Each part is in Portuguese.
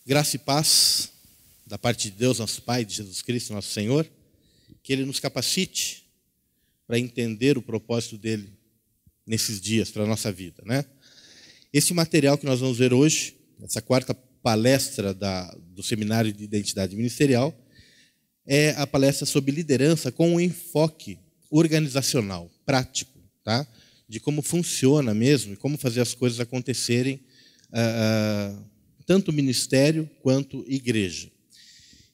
Graça e paz da parte de Deus, nosso Pai, de Jesus Cristo, nosso Senhor, que Ele nos capacite para entender o propósito dEle nesses dias, para a nossa vida, né? Esse material que nós vamos ver hoje, essa quarta palestra do Seminário de Identidade Ministerial, é a palestra sobre liderança com um enfoque organizacional, prático, tá? De como funciona mesmo e como fazer as coisas acontecerem, tanto ministério quanto igreja.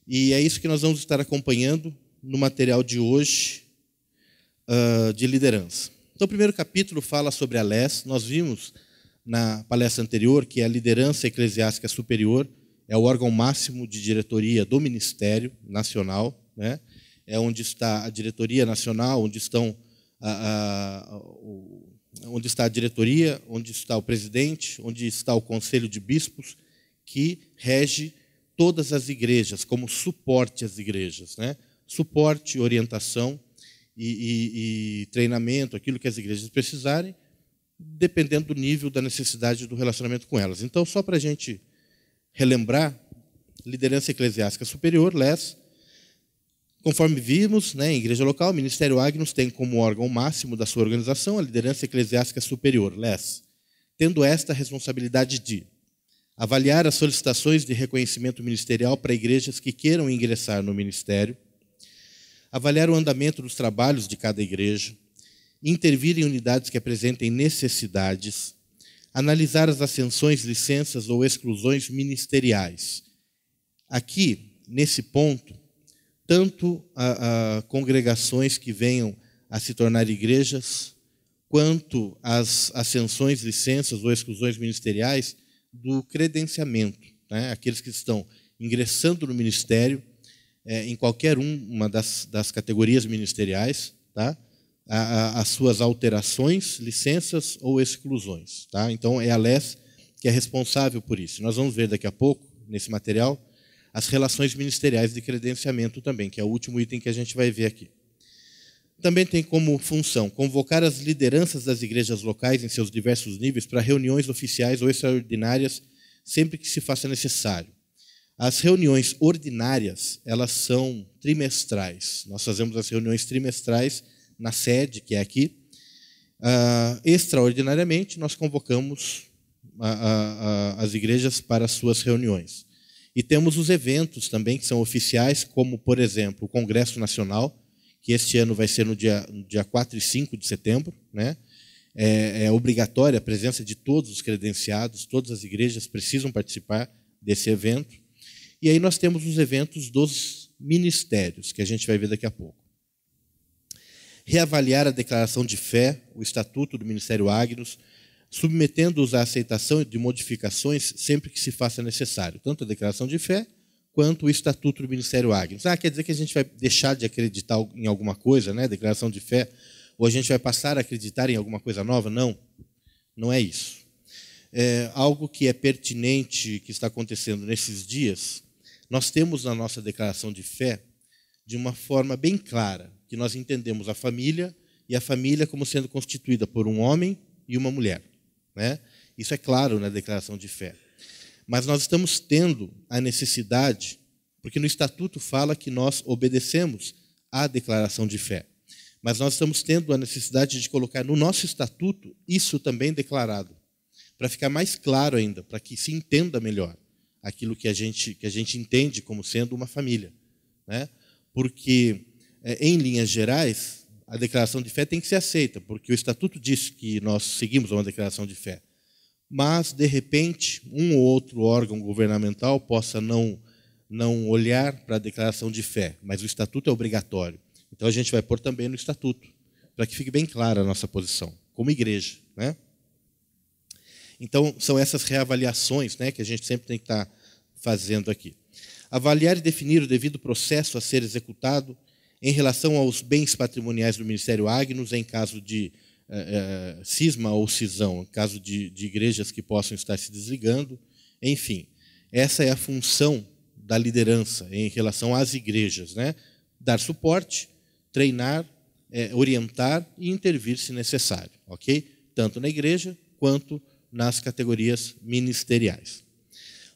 E é isso que nós vamos estar acompanhando no material de hoje de liderança. Então, o primeiro capítulo fala sobre a LES. Nós vimos na palestra anterior que a liderança eclesiástica superior é o órgão máximo de diretoria do Ministério Nacional, né? É onde está a diretoria nacional, onde está a diretoria, onde está o presidente, onde está o conselho de bispos, que rege todas as igrejas, como suporte às igrejas, né? Suporte, orientação e treinamento, aquilo que as igrejas precisarem, dependendo do nível da necessidade do relacionamento com elas. Então, só para a gente relembrar, liderança eclesiástica superior, LES, conforme vimos, né, em igreja local, o Ministério Agnus tem como órgão máximo da sua organização a liderança eclesiástica superior, LES, tendo esta a responsabilidade de avaliar as solicitações de reconhecimento ministerial para igrejas que queiram ingressar no ministério, avaliar o andamento dos trabalhos de cada igreja, intervir em unidades que apresentem necessidades, analisar as ascensões, licenças ou exclusões ministeriais. Aqui, nesse ponto, tanto a congregações que venham a se tornar igrejas, quanto as ascensões, licenças ou exclusões ministeriais do credenciamento, né? Aqueles que estão ingressando no ministério, em qualquer uma das categorias ministeriais, tá? As suas alterações, licenças ou exclusões, tá? Então, é a LES que é responsável por isso. Nós vamos ver daqui a pouco, nesse material, as relações ministeriais de credenciamento também, que é o último item que a gente vai ver aqui. Também tem como função convocar as lideranças das igrejas locais em seus diversos níveis para reuniões oficiais ou extraordinárias, sempre que se faça necessário. As reuniões ordinárias, elas são trimestrais. Nós fazemos as reuniões trimestrais na sede, que é aqui. Extraordinariamente, nós convocamos as igrejas para as suas reuniões. E temos os eventos também, que são oficiais, como, por exemplo, o Congresso Nacional, que este ano vai ser no dia 4 e 5 de setembro, né? É obrigatória a presença de todos os credenciados, todas as igrejas precisam participar desse evento. E aí nós temos os eventos dos ministérios, que a gente vai ver daqui a pouco. Reavaliar a declaração de fé, o estatuto do Ministério Agnus, submetendo-os à aceitação de modificações sempre que se faça necessário, tanto a declaração de fé quanto o estatuto do Ministério Agnus. Quer dizer que a gente vai deixar de acreditar em alguma coisa, né, declaração de fé, ou a gente vai passar a acreditar em alguma coisa nova? Não, não é isso. Algo que é pertinente, que está acontecendo nesses dias, nós temos na nossa declaração de fé, de uma forma bem clara, que nós entendemos a família, e a família como sendo constituída por um homem e uma mulher, né? Isso é claro na declaração de fé. Mas nós estamos tendo a necessidade, porque no estatuto fala que nós obedecemos à declaração de fé, mas nós estamos tendo a necessidade de colocar no nosso estatuto isso também declarado, para ficar mais claro ainda, para que se entenda melhor aquilo que a gente entende como sendo uma família, né? Porque, em linhas gerais, a declaração de fé tem que ser aceita, porque o estatuto diz que nós seguimos uma declaração de fé. Mas, de repente, um ou outro órgão governamental possa não olhar para a declaração de fé, mas o estatuto é obrigatório. Então, a gente vai pôr também no estatuto, para que fique bem clara a nossa posição, como igreja, né? Então, são essas reavaliações, né, que a gente sempre tem que estar fazendo aqui. Avaliar e definir o devido processo a ser executado em relação aos bens patrimoniais do Ministério Agnus, em caso de cisma ou cisão, em caso de igrejas que possam estar se desligando. Enfim, essa é a função da liderança em relação às igrejas, né? Dar suporte, treinar, orientar e intervir se necessário, ok? Tanto na igreja quanto nas categorias ministeriais.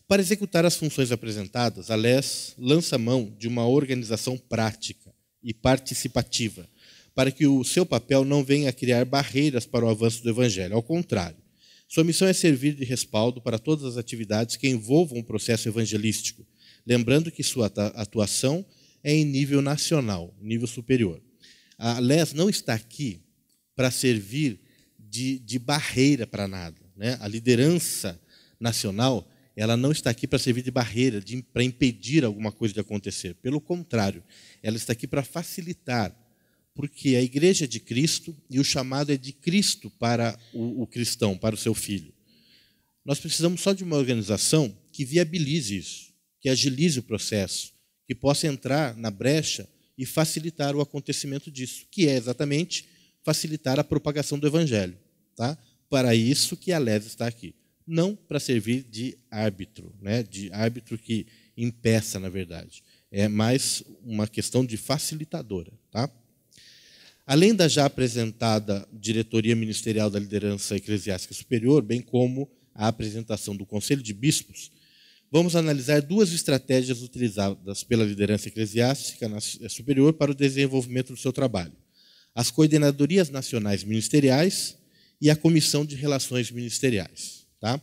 Para executar as funções apresentadas, a LES lança mão de uma organização prática e participativa, para que o seu papel não venha a criar barreiras para o avanço do Evangelho. Ao contrário, sua missão é servir de respaldo para todas as atividades que envolvam o processo evangelístico, lembrando que sua atuação é em nível nacional, nível superior. A LES não está aqui para servir de barreira para nada, né? A liderança nacional, ela não está aqui para servir de barreira, para impedir alguma coisa de acontecer. Pelo contrário, ela está aqui para facilitar, porque a igreja é de Cristo e o chamado é de Cristo para o cristão, para o seu filho. Nós precisamos só de uma organização que viabilize isso, que agilize o processo, que possa entrar na brecha e facilitar o acontecimento disso, que é exatamente facilitar a propagação do Evangelho. Tá? Para isso que a LES está aqui. Não para servir de árbitro, né? De árbitro que impeça, na verdade. É mais uma questão de facilitadora. Tá? Além da já apresentada diretoria ministerial da liderança eclesiástica superior, bem como a apresentação do Conselho de Bispos, vamos analisar duas estratégias utilizadas pela liderança eclesiástica superior para o desenvolvimento do seu trabalho: as coordenadorias nacionais ministeriais e a comissão de relações ministeriais. Tá?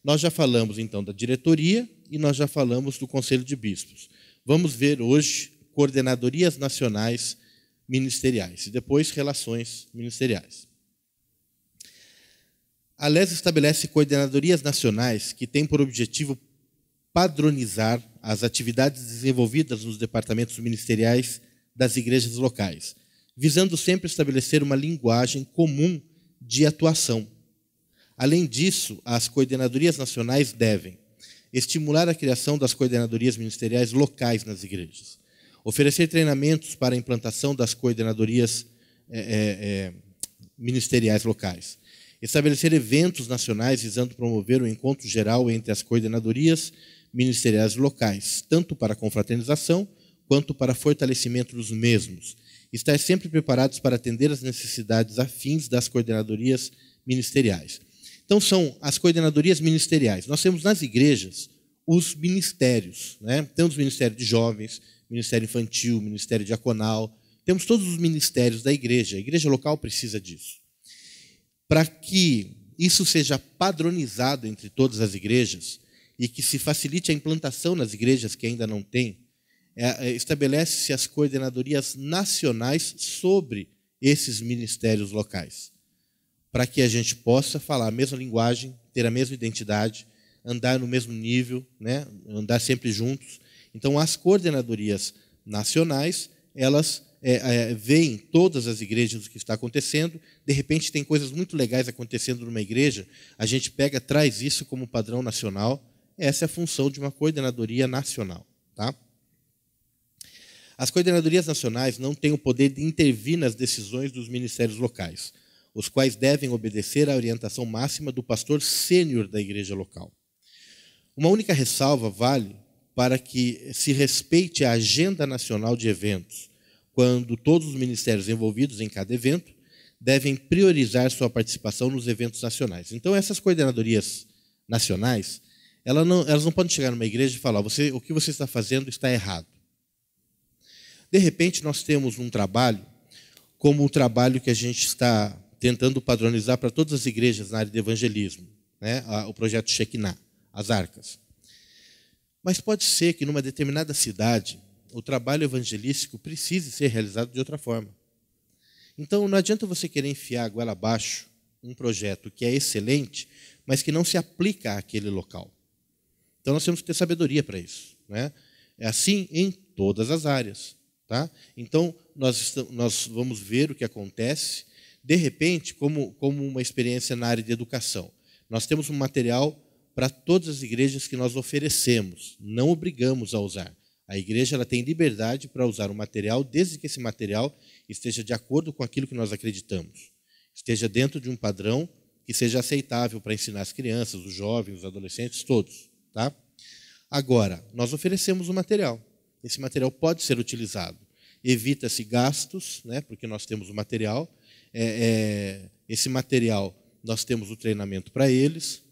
Nós já falamos, então, da diretoria e nós já falamos do Conselho de Bispos. Vamos ver hoje coordenadorias nacionais ministeriais e depois relações ministeriais. A LES estabelece coordenadorias nacionais que têm por objetivo padronizar as atividades desenvolvidas nos departamentos ministeriais das igrejas locais, visando sempre estabelecer uma linguagem comum de atuação. Além disso, as coordenadorias nacionais devem estimular a criação das coordenadorias ministeriais locais nas igrejas, oferecer treinamentos para a implantação das coordenadorias ministeriais locais, estabelecer eventos nacionais visando promover o encontro geral entre as coordenadorias ministeriais locais, tanto para a confraternização quanto para fortalecimento dos mesmos, estar sempre preparados para atender às necessidades afins das coordenadorias ministeriais. Então, são as coordenadorias ministeriais. Nós temos nas igrejas os ministérios, né? Temos o Ministério de Jovens, Ministério Infantil, Ministério Diaconal, temos todos os ministérios da igreja. A igreja local precisa disso. Para que isso seja padronizado entre todas as igrejas e que se facilite a implantação nas igrejas que ainda não têm, estabelece-se as coordenadorias nacionais sobre esses ministérios locais, para que a gente possa falar a mesma linguagem, ter a mesma identidade, andar no mesmo nível, né? Andar sempre juntos. Então, as coordenadorias nacionais, elas veem todas as igrejas o que está acontecendo. De repente, tem coisas muito legais acontecendo numa igreja, a gente pega, traz isso como padrão nacional. Essa é a função de uma coordenadoria nacional. Tá? As coordenadorias nacionais não têm o poder de intervir nas decisões dos ministérios locais, os quais devem obedecer à orientação máxima do pastor sênior da igreja local. Uma única ressalva vale para que se respeite a agenda nacional de eventos, quando todos os ministérios envolvidos em cada evento devem priorizar sua participação nos eventos nacionais. Então, essas coordenadorias nacionais, elas não podem chegar numa igreja e falar: o que você está fazendo está errado. De repente, nós temos um trabalho, como o trabalho que a gente está tentando padronizar para todas as igrejas na área de evangelismo, né? O projeto Shekinah, as arcas. Mas pode ser que numa determinada cidade o trabalho evangelístico precise ser realizado de outra forma. Então, não adianta você querer enfiar a goela abaixo um projeto que é excelente, mas que não se aplica àquele local. Então, nós temos que ter sabedoria para isso, né? É assim em todas as áreas. Tá? Então, nós vamos ver o que acontece, de repente, como uma experiência na área de educação. Nós temos um material para todas as igrejas que nós oferecemos, não obrigamos a usar. A igreja ela tem liberdade para usar o material, desde que esse material esteja de acordo com aquilo que nós acreditamos, esteja dentro de um padrão que seja aceitável para ensinar as crianças, os jovens, os adolescentes, todos. Tá? Agora, nós oferecemos o material. Esse material pode ser utilizado. Evita-se gastos, né, porque nós temos o material. Esse material, nós temos o treinamento para eles,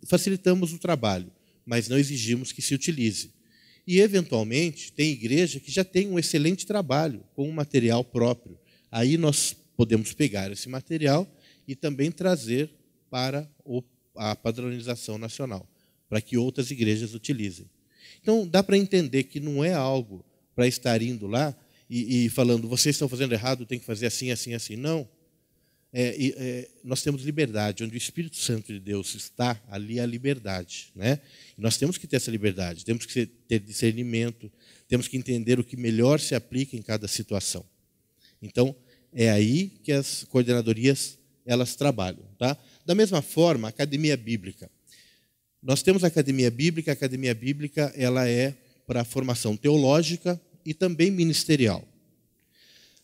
facilitamos o trabalho, mas não exigimos que se utilize. E, eventualmente, tem igreja que já tem um excelente trabalho com um material próprio. Aí nós podemos pegar esse material e também trazer para a padronização nacional, para que outras igrejas utilizem. Então, dá para entender que não é algo para estar indo lá e falando, vocês estão fazendo errado, tem que fazer assim, assim, assim. Não. Nós temos liberdade. Onde o Espírito Santo de Deus está, ali é a liberdade. Né? E nós temos que ter essa liberdade, temos que ter discernimento, temos que entender o que melhor se aplica em cada situação. Então, é aí que as coordenadorias elas trabalham. Tá? Da mesma forma, a Academia Bíblica. Nós temos a Academia Bíblica ela é para a formação teológica e também ministerial.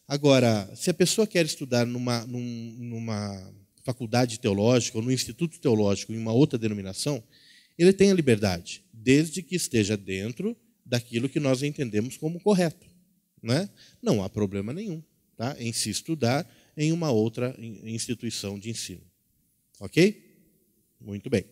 Agora, se a pessoa quer estudar numa faculdade teológica ou no instituto teológico em uma outra denominação, ele tem a liberdade, desde que esteja dentro daquilo que nós entendemos como correto. Né? Não há problema nenhum, tá? Em se estudar em uma outra instituição de ensino. Ok? Muito bem.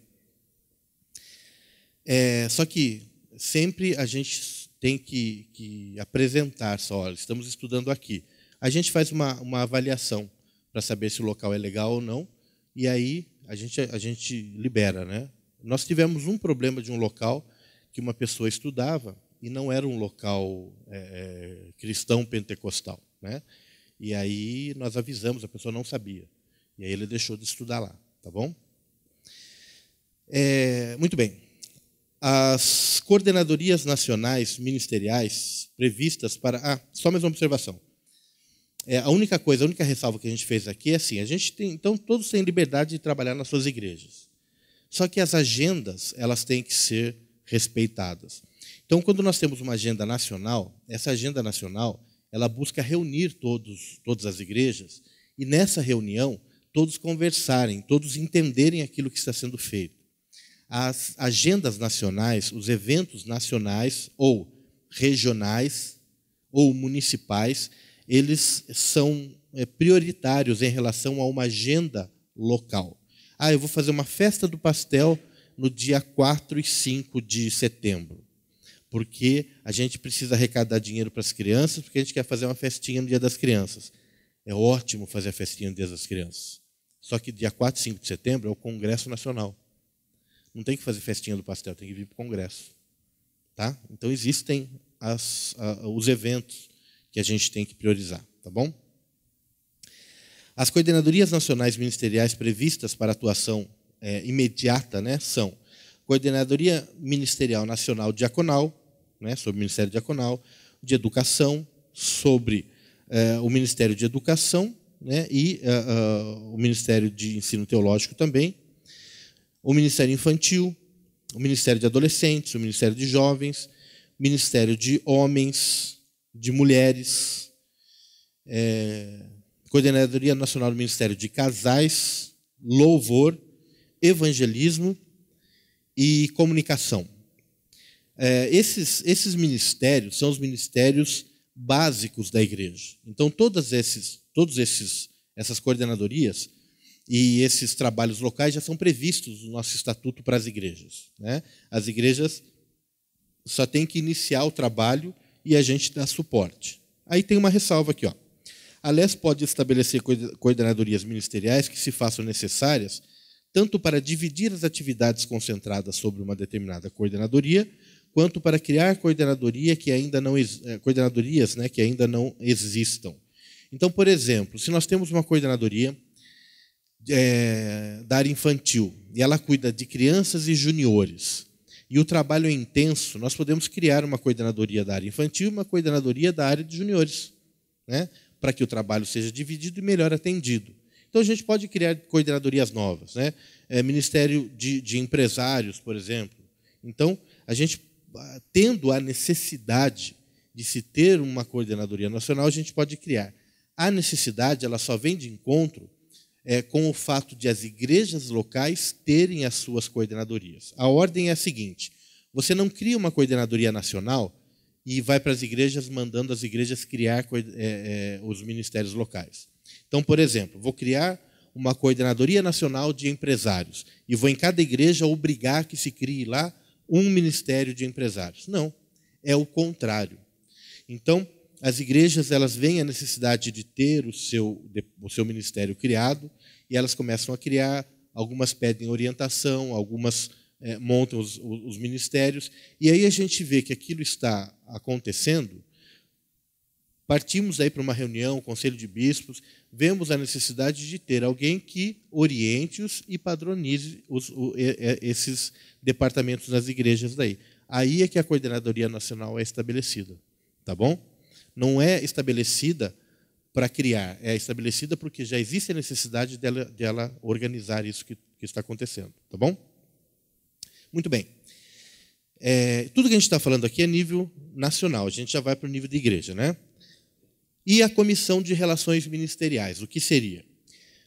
Só que sempre a gente tem que apresentar, olha, estamos estudando aqui. A gente faz uma avaliação para saber se o local é legal ou não, e aí a gente libera. Né? Nós tivemos um problema de um local que uma pessoa estudava e não era um local cristão pentecostal. Né? E aí nós avisamos, a pessoa não sabia. E aí ele deixou de estudar lá. Tá bom? Muito bem. As coordenadorias nacionais ministeriais previstas para... só mais uma observação. A única ressalva que a gente fez aqui é assim, então todos têm liberdade de trabalhar nas suas igrejas. Só que as agendas, elas têm que ser respeitadas. Então, quando nós temos uma agenda nacional, essa agenda nacional, ela busca reunir todas as igrejas, e nessa reunião, todos conversarem, todos entenderem aquilo que está sendo feito. As agendas nacionais, os eventos nacionais ou regionais ou municipais, eles são prioritários em relação a uma agenda local. Eu vou fazer uma festa do pastel no dia 4 e 5 de setembro, porque a gente precisa arrecadar dinheiro para as crianças, porque a gente quer fazer uma festinha no Dia das Crianças. É ótimo fazer a festinha no Dia das Crianças. Só que dia 4 e 5 de setembro é o Congresso Nacional. Não tem que fazer festinha do pastel, tem que vir para o Congresso. Tá? Então, existem os eventos que a gente tem que priorizar. Tá bom? As coordenadorias nacionais ministeriais previstas para atuação imediata, né, são Coordenadoria Ministerial Nacional Diaconal, né, sobre o Ministério Diaconal, de Educação, sobre o Ministério de Educação, né, e o Ministério de Ensino Teológico também, o Ministério Infantil, o Ministério de Adolescentes, o Ministério de Jovens, Ministério de Homens, de Mulheres, Coordenadoria Nacional do Ministério de Casais, Louvor, Evangelismo e Comunicação. Esses ministérios são os ministérios básicos da igreja. Então, todas essas coordenadorias e esses trabalhos locais já são previstos no nosso estatuto para as igrejas. Né? As igrejas só têm que iniciar o trabalho e a gente dá suporte. Aí tem uma ressalva aqui. A LES pode estabelecer coordenadorias ministeriais que se façam necessárias tanto para dividir as atividades concentradas sobre uma determinada coordenadoria, quanto para criar coordenadorias que ainda não existam. Então, por exemplo, se nós temos uma coordenadoria da área infantil, e ela cuida de crianças e juniores, e o trabalho é intenso, nós podemos criar uma coordenadoria da área infantil e uma coordenadoria da área de juniores, né, para que o trabalho seja dividido e melhor atendido. Então, a gente pode criar coordenadorias novas, né? Ministério de empresários, por exemplo. Então, a gente, tendo a necessidade de se ter uma coordenadoria nacional, a gente pode criar. A necessidade ela só vem de encontro com o fato de as igrejas locais terem as suas coordenadorias. A ordem é a seguinte: você não cria uma coordenadoria nacional e vai para as igrejas mandando as igrejas criar os ministérios locais. Então, por exemplo, vou criar uma coordenadoria nacional de empresários e vou em cada igreja obrigar que se crie lá um ministério de empresários. Não, é o contrário. Então, as igrejas elas veem a necessidade de ter o seu ministério criado e elas começam a criar, algumas pedem orientação, algumas montam os ministérios, e aí a gente vê que aquilo está acontecendo. Partimos aí para uma reunião, conselho de bispos, vemos a necessidade de ter alguém que oriente-os e padronize esses departamentos nas igrejas daí. Aí é que a coordenadoria nacional é estabelecida, tá bom? Não é estabelecida para criar, é estabelecida porque já existe a necessidade dela organizar isso que está acontecendo, tá bom? Muito bem. Tudo que a gente está falando aqui é nível nacional, a gente já vai para o nível de igreja, né? E a Comissão de Relações Ministeriais, o que seria?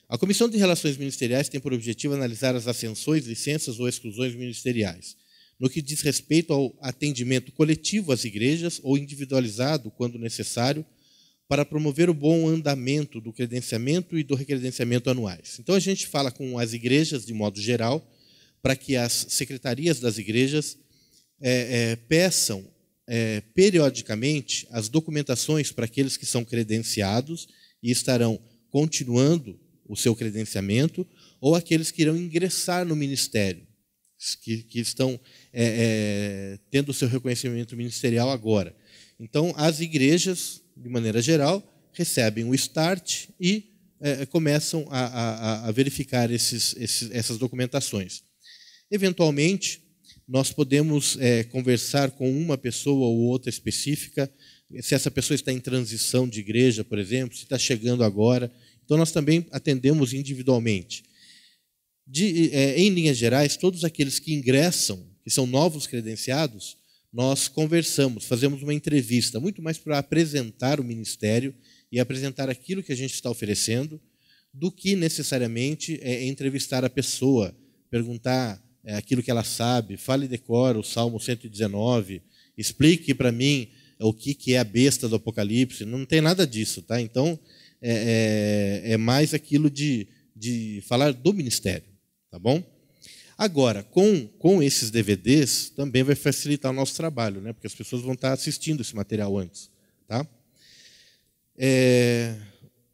A Comissão de Relações Ministeriais tem por objetivo analisar as ascensões, licenças ou exclusões ministeriais, no que diz respeito ao atendimento coletivo às igrejas ou individualizado, quando necessário, para promover o bom andamento do credenciamento e do recredenciamento anuais. Então, a gente fala com as igrejas, de modo geral, para que as secretarias das igrejas peçam periodicamente as documentações para aqueles que são credenciados e estarão continuando o seu credenciamento, ou aqueles que irão ingressar no ministério, que estão tendo o seu reconhecimento ministerial agora. Então, as igrejas, de maneira geral, recebem o start e começam a verificar essas documentações. Eventualmente, nós podemos conversar com uma pessoa ou outra específica, se essa pessoa está em transição de igreja, por exemplo, se está chegando agora. Então, nós também atendemos individualmente. Em linhas gerais, todos aqueles que ingressam, que são novos credenciados, nós conversamos, fazemos uma entrevista, muito mais para apresentar o ministério e apresentar aquilo que a gente está oferecendo, do que necessariamente entrevistar a pessoa, perguntar aquilo que ela sabe, fale e decora o Salmo 119, explique para mim o que é a besta do Apocalipse. Não tem nada disso, tá? Então, é mais aquilo de falar do ministério, tá bom? Agora, com esses DVDs, também vai facilitar o nosso trabalho, né? Porque as pessoas vão estar assistindo esse material antes, tá?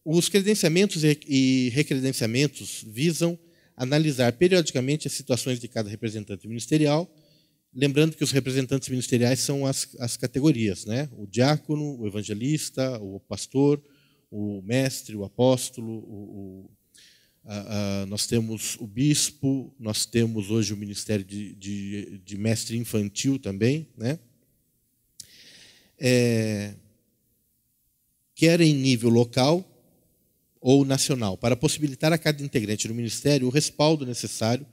Os credenciamentos e recredenciamentos visam analisar periodicamente as situações de cada representante ministerial, lembrando que os representantes ministeriais são as categorias, né? O diácono, o evangelista, o pastor, o mestre, o apóstolo, nós temos o bispo, nós temos hoje o ministério de mestre infantil também, né? Quer em nível local ou nacional, para possibilitar a cada integrante do ministério o respaldo necessário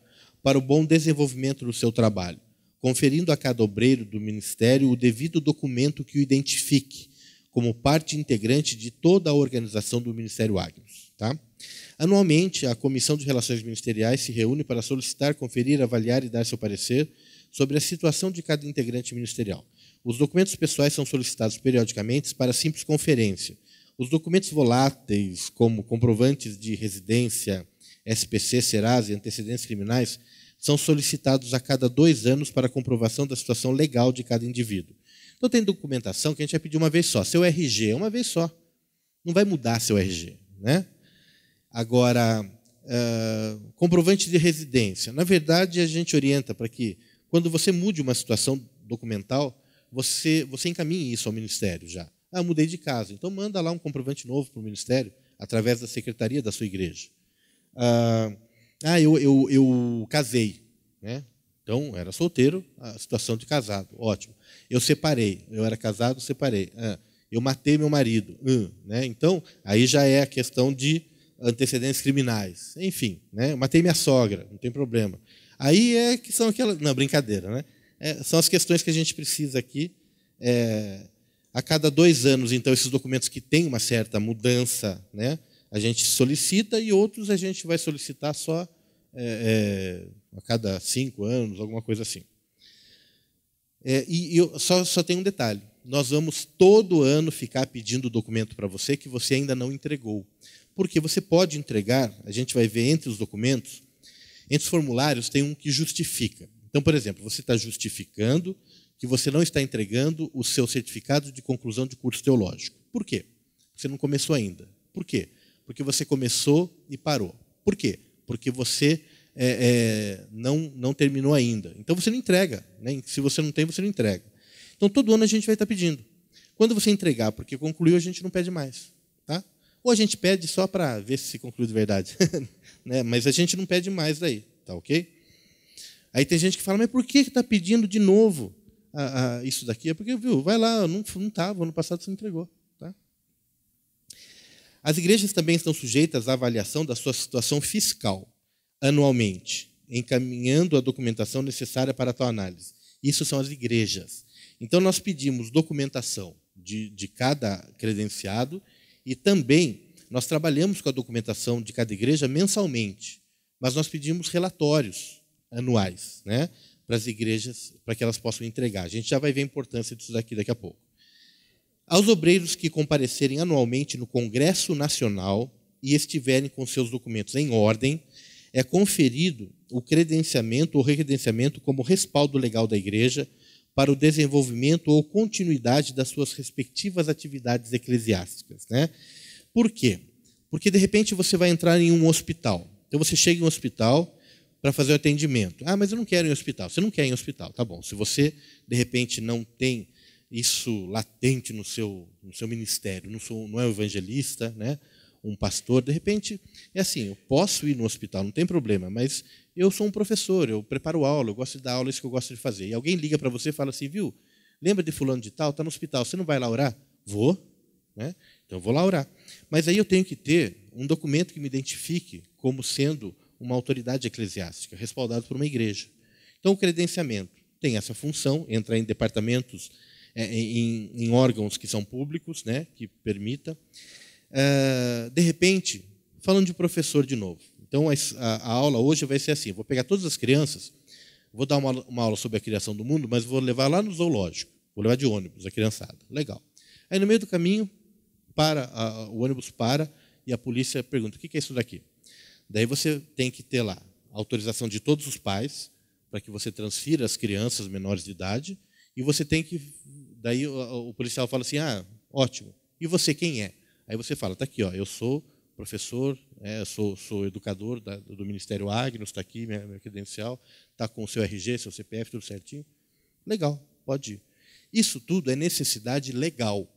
para o bom desenvolvimento do seu trabalho, conferindo a cada obreiro do ministério o devido documento que o identifique como parte integrante de toda a organização do Ministério Agnus, tá? Anualmente, a Comissão de Relações Ministeriais se reúne para solicitar, conferir, avaliar e dar seu parecer sobre a situação de cada integrante ministerial. Os documentos pessoais são solicitados periodicamente para simples conferência. Os documentos voláteis, como comprovantes de residência, SPC, Serasa e antecedentes criminais, são solicitados a cada 2 anos para comprovação da situação legal de cada indivíduo. Então, tem documentação que a gente vai pedir uma vez só. Seu RG é uma vez só. Não vai mudar seu RG, né? Agora, comprovante de residência. Na verdade, a gente orienta para que, quando você mude uma situação documental, você encaminhe isso ao Ministério já. Mudei de casa. Então, manda lá um comprovante novo para o Ministério, através da secretaria da sua igreja. Eu casei, né? Então, era solteiro, a situação de casado. Ótimo. Eu separei. Eu era casado, separei. Eu matei meu marido. Né? Então, aí já é a questão de antecedentes criminais. Enfim, né? Eu matei minha sogra, não tem problema. Aí que são aquelas... Não, brincadeira, né? São as questões que a gente precisa aqui. A cada 2 anos, então, esses documentos que têm uma certa mudança, né? A gente solicita, e outros a gente vai solicitar só a cada 5 anos, alguma coisa assim. E só tem um detalhe. Nós vamos todo ano ficar pedindo documento para você que você ainda não entregou. Porque você pode entregar, a gente vai ver entre os documentos, entre os formulários tem um que justifica. Então, por exemplo, você está justificando que você não está entregando o seu certificado de conclusão de curso teológico. Por quê? Você não começou ainda. Por quê? Porque você começou e parou. Por quê? Porque você não terminou ainda. Então, você não entrega. Né? Se você não tem, você não entrega. Então, todo ano a gente vai estar pedindo. Quando você entregar porque concluiu, a gente não pede mais. Tá? Ou a gente pede só para ver se concluiu de verdade. Né? Mas a gente não pede mais daí. Tá ok? Aí tem gente que fala, mas por que está pedindo de novo isso daqui? É porque, viu, vai lá, não estava, ano passado você entregou. Tá? As igrejas também estão sujeitas à avaliação da sua situação fiscal, anualmente, encaminhando a documentação necessária para a tal análise. Isso são as igrejas. Então, nós pedimos documentação de cada credenciado e também nós trabalhamos com a documentação de cada igreja mensalmente, mas nós pedimos relatórios anuais, né, para as igrejas, para que elas possam entregar. A gente já vai ver a importância disso daqui a pouco. Aos obreiros que comparecerem anualmente no Congresso Nacional e estiverem com seus documentos em ordem, é conferido o credenciamento ou recredenciamento como respaldo legal da igreja para o desenvolvimento ou continuidade das suas respectivas atividades eclesiásticas. Né? Por quê? Porque, de repente, você vai entrar em um hospital. Então, você chega em um hospital para fazer o atendimento. Ah, mas eu não quero ir em hospital. Você não quer ir em hospital, tá bom. Se você, de repente, não tem isso latente no seu ministério, não é um evangelista, né, um pastor, de repente, é assim, eu posso ir no hospital, não tem problema, mas eu sou um professor, eu preparo aula, eu gosto de dar aula, é isso que eu gosto de fazer. E alguém liga para você e fala assim, viu, lembra de fulano de tal, está no hospital, você não vai lá orar? Vou, né? Então eu vou lá orar. Mas aí eu tenho que ter um documento que me identifique como sendo uma autoridade eclesiástica, respaldado por uma igreja. Então, o credenciamento tem essa função, entra em departamentos, em órgãos que são públicos, né, que permita. De repente, falando de professor de novo. Então, a aula hoje vai ser assim, vou pegar todas as crianças, vou dar uma aula sobre a criação do mundo, mas vou levar lá no zoológico, vou levar de ônibus a criançada. Legal. Aí, no meio do caminho, o ônibus para e a polícia pergunta, o que é isso daqui? Daí você tem que ter lá a autorização de todos os pais para que você transfira as crianças menores de idade e você tem que... Daí o policial fala assim, ótimo, e você quem é? Aí você fala, está aqui, ó, eu sou professor, sou educador do Ministério Agnus, está aqui minha credencial, está com o seu RG, seu CPF, tudo certinho. Legal, pode ir. Isso tudo é necessidade legal.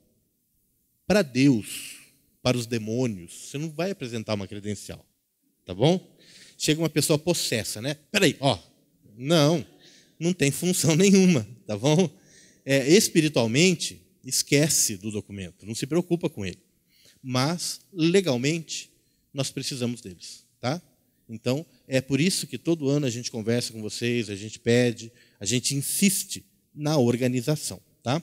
Para Deus, para os demônios, você não vai apresentar uma credencial. Tá bom? Chega uma pessoa possessa, né? Peraí, não tem função nenhuma, tá bom? Espiritualmente, esquece do documento, não se preocupa com ele. Mas, legalmente, nós precisamos deles, tá? Então, é por isso que todo ano a gente conversa com vocês, a gente pede, a gente insiste na organização, tá?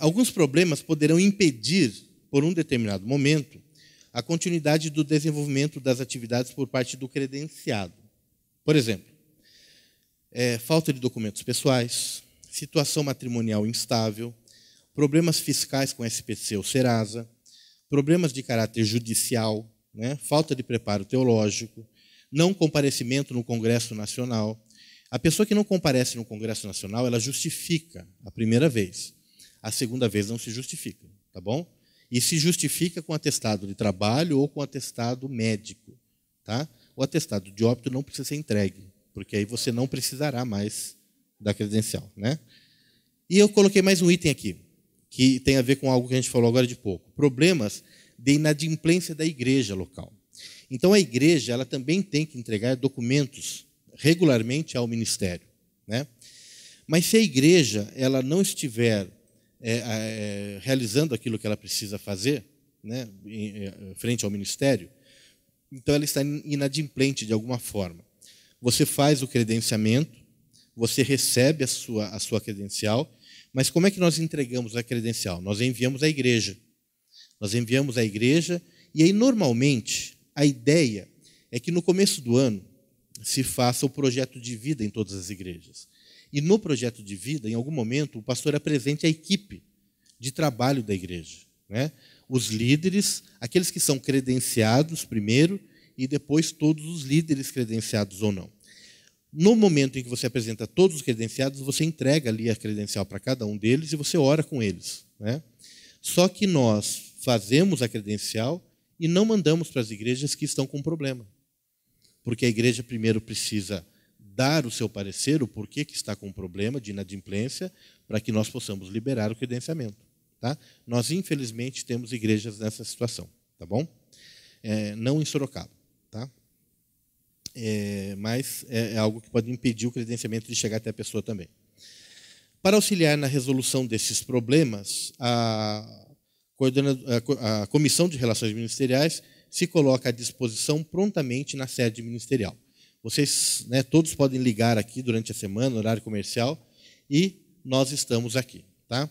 Alguns problemas poderão impedir, por um determinado momento, a continuidade do desenvolvimento das atividades por parte do credenciado. Por exemplo, falta de documentos pessoais, situação matrimonial instável, problemas fiscais com SPC ou Serasa, problemas de caráter judicial, né, falta de preparo teológico, não comparecimento no Congresso Nacional. A pessoa que não comparece no Congresso Nacional, ela justifica a primeira vez. A segunda vez não se justifica, tá bom? E se justifica com atestado de trabalho ou com atestado médico. Tá? O atestado de óbito não precisa ser entregue, porque aí você não precisará mais da credencial. Né? E eu coloquei mais um item aqui, que tem a ver com algo que a gente falou agora de pouco. Problemas de inadimplência da igreja local. Então, a igreja ela também tem que entregar documentos regularmente ao ministério. Né? Mas se a igreja ela não estiver realizando aquilo que ela precisa fazer, né, frente ao ministério, então ela está inadimplente de alguma forma. Você faz o credenciamento, você recebe a sua credencial, mas como é que nós entregamos a credencial? Nós enviamos à igreja. Nós enviamos à igreja, e aí, normalmente, a ideia é que no começo do ano se faça o projeto de vida em todas as igrejas. E no projeto de vida, em algum momento, o pastor apresente a equipe de trabalho da igreja. Né? Os líderes, aqueles que são credenciados primeiro, e depois todos os líderes credenciados ou não. No momento em que você apresenta todos os credenciados, você entrega ali a credencial para cada um deles e você ora com eles, né? Só que nós fazemos a credencial e não mandamos para as igrejas que estão com problema. Porque a igreja primeiro precisa dar o seu parecer, o porquê que está com problema de inadimplência, para que nós possamos liberar o credenciamento. Tá? Nós, infelizmente, temos igrejas nessa situação, tá bom? Não em Sorocaba, tá? Mas é algo que pode impedir o credenciamento de chegar até a pessoa também. Para auxiliar na resolução desses problemas, a Comissão de Relações Ministeriais se coloca à disposição prontamente na sede ministerial. Vocês, né, todos podem ligar aqui durante a semana, no horário comercial, e nós estamos aqui. Tá?